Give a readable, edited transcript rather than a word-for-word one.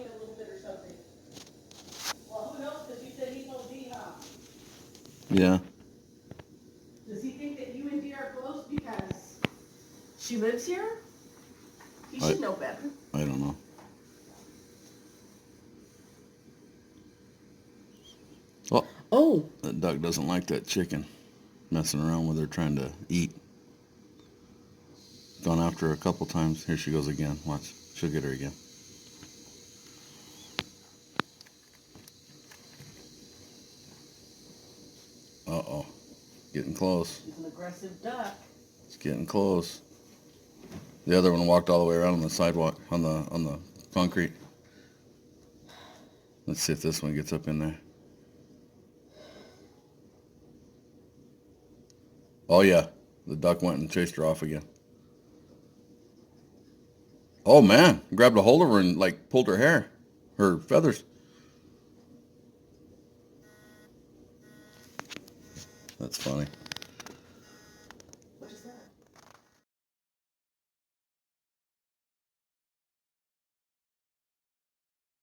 eat a little bit or something. Well, who knows, because you said he's OD, huh? Yeah. Does he think that you and Dee are close because she lives here? He I- should know better. I don't know. Well, Oh, that duck doesn't like that chicken messing around with her trying to eat. Gone after her a couple times. Here she goes again. Watch. She'll get her again. Uh-oh. Getting close. she's an aggressive duck. It's getting close. The other one walked all the way around on the sidewalk, on the concrete. Let's see if this one gets up in there. Oh yeah, the duck went and chased her off again. Oh man, grabbed a hold of her and like pulled her hair, her feathers. That's funny.